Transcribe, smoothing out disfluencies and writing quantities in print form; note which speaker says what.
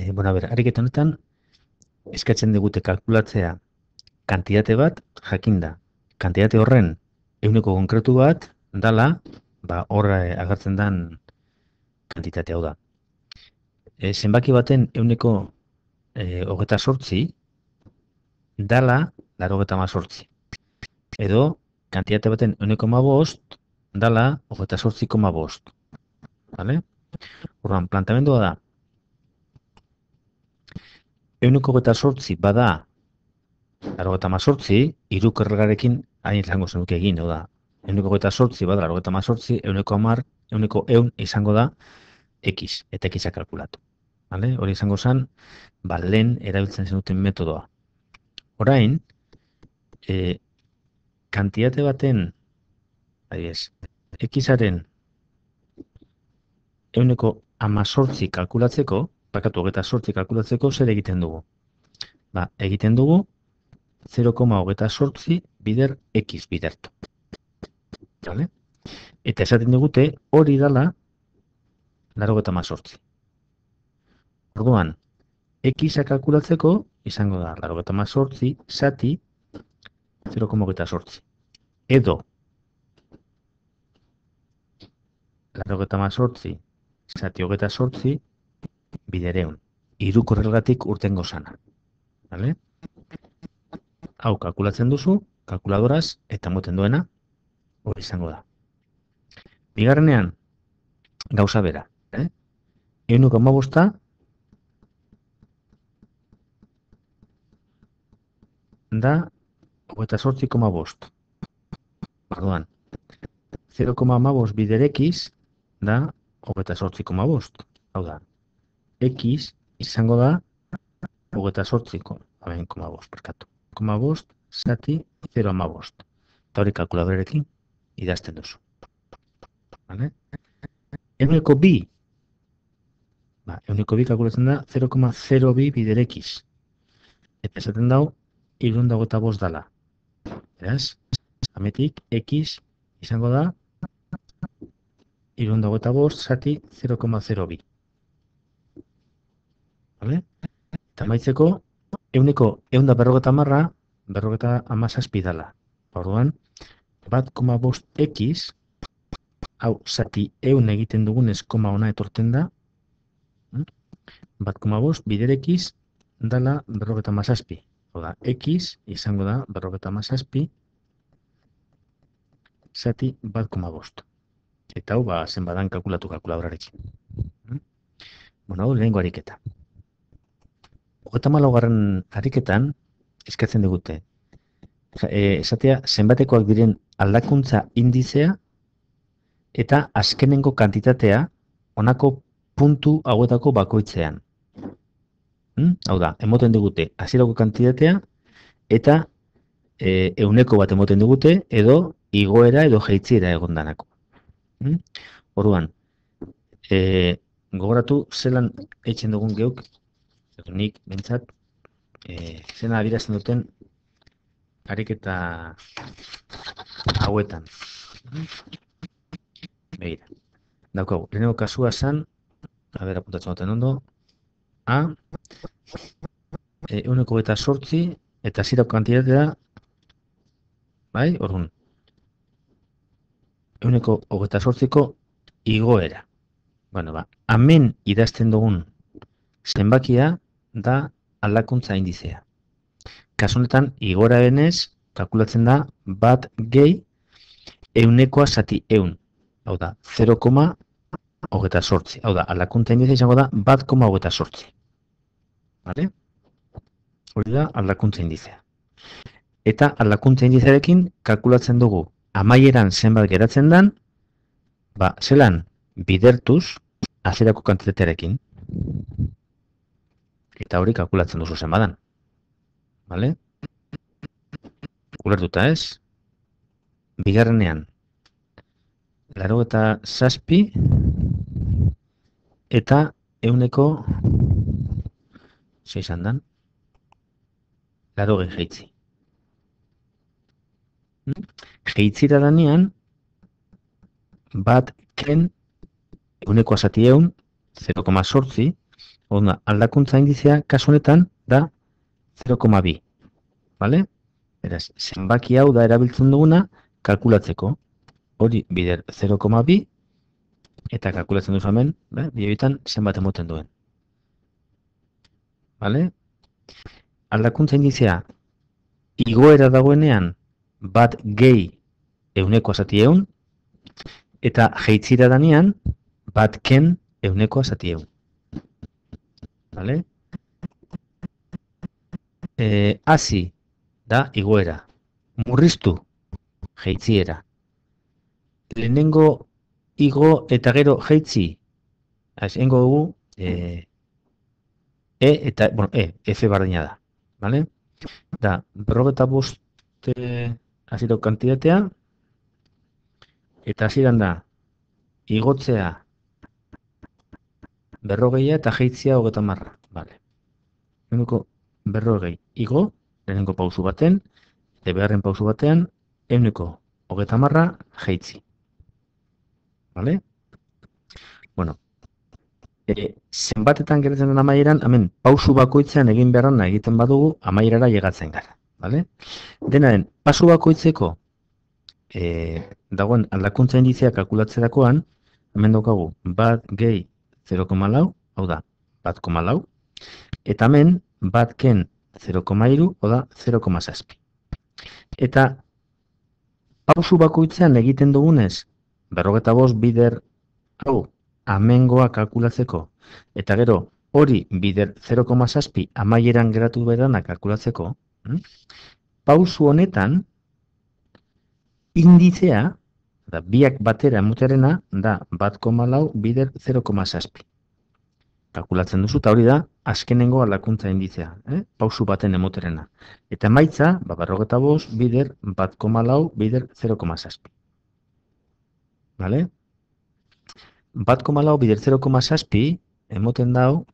Speaker 1: Ariketa honetan, eskatzen digute kalkulatzea kantitate bat jakinda. Kantitate horren ehuneko konkretu bat dala, hor agertzen den kantitate hau da. Zenbaki baten ehuneko 28 dala 98. Edo, kantitate baten ehuneko 15 dala 28,5. Vale? Orduan, planteamendua da, ehuneko 28 bada 98, hirukerregarekin hain izango zenuke egin, da. Ehuneko 28 bada 98, ehuneko 10, ehuneko 100 izango da X, eta X-a kalkulatu. Vale? Hori izango zen, lehen erabiltzen zenuten metodoa. Orain, kantitate baten, X-aren ehuneko 18 kalkulatzeko, 28 kalkulatzeko, zer egiten dugu? Egiten dugu 0,28 bider X bidertu. Vale? Eta esaten digute hori dala 98. Orduan, X-a kalkulatzeko izango da 98 zati 0,28. Edo 98 zati 28 bidereun. Hirukorrelgatik urtengo sana. Vale? Hau kalkulatzen duzu, kalkuladoraz, eta moten duena, hori izango da. Bigarrenean, gauza bera. Ehuneko 15 da 28,5. Orduan, 0,15 bider X da 28,5. Hau da, X izango da 28,5 perkatu. 0,5 zati 0,15. Eta hori kalkuladorekin idazten duzu. Vale? Ehuneko 2. Ehuneko 2 kalkulatzen da 0,02 bider X. Eta esaten dau, 325 dala. Beraz, ametik X izango da 325 zati 0,02. Vale? Eta maitzeko, ehuneko 150 berrogeta dala. Orduan, 1,5 X, hau zati 100 egiten dugunez koma ona etorten da, 1,5 bider X dala 57. Oda, X izango da 57 zati 1,5. Eta hau, zenbadan kalkulatu kalkuladorarekin. Hau lehengo ariketa. 34. ariketan, eskatzen digute. Esatea, zenbatekoak diren aldakuntza indizea eta azkenengo kantitatea honako puntu hauetako bakoitzean. Hau da, emoten digute hasierako kantitatea eta ehuneko bat emoten digute edo igoera edo jaitsiera egondanako. Orduan, gogoratu zelan eitzen dugun geuk, nik bentsat, zena adierazten duten ariketa hauetan. Begira, daukagu, lehenengo kasua zen, apuntatzen duten ondo, A, ehuneko 28 eta hasierako kantitatea, bai, orduan, ehuneko 28ko igoera. Hemen idazten dugun zenbakia da aldakuntza indizea. Kasu honetan, igoera denez, kalkulatzen da bat gehi ehunekoa zati 100. Hau da, 0,28. Hau da, aldakuntza indizea izango da 1,28. Vale? Hori da aldakuntza indizea. Eta aldakuntza indizearekin kalkulatzen dugu amaieran zenbat geratzen den, zelan bidertuz hasierako kantitatearekin. Eta hori kalkulatzen duzu zenbadan. Vale? Ulertuta ez? Bigarrenean, 87 eta ehuneko 6 dan, 80 jaitsi. Jaitzira danean, bat ken ehuneko zati 100, 0,8, Onda, aldakuntza indizea kasu honetan da 0,2. Bale? Beraz, zenbaki hau da erabiltzen duguna kalkulatzeko. Hori bider 0,2 eta kalkulatzen duzu hemen, bideoetan zenbat emoten duen. Bale? Aldakuntza indizea igoera dagoenean bat gehi euneko zati ehun, eta jeitzira danean bat ken euneko zati ehun. Bale? Hasi da igoera. Murriztu jeitziera. Lehenengo igo eta gero jeitzi. Egingo dugu eta, bueno, F bardina da. Bale? Da, 45 hasierako kantitatea, eta hasieran da igotzea 40 eta jeitzea 30. Bale. Lehenengo 40 igo, lehenengo pausu baten, eta beharren pausu batean, ehuneko 30 jeitzi. Bale? Bueno, zenbatetan geratzen den amaieran, hemen pausu bakoitzean egin beharrana egiten badugu, amaierara llegatzen gara. Bale? Denaren, pasu bakoitzeko dagoen aldakuntza indizea kalkulatzerakoan, hemen daukagu bat gehi 0,4, hau da, 1,4, eta hemen bat ken 0,3, hau da, 0,7. Eta pausu bakoitzean egiten dugunez, 45 bider hau amengoa kalkulatzeko, eta gero hori bider 0,7 amaieran geratu berana kalkulatzeko, pausu honetan indizea, da biak batera emuterena, da 1,4 bider 0,7. Kalkulatzen duzu, eta hori da azkenengo aldakuntza indizea, pausu baten emuterena. Eta emaitza, 45 bider 1,4 bider 0,7. Vale? 1,4 bider 0,7 emoten dau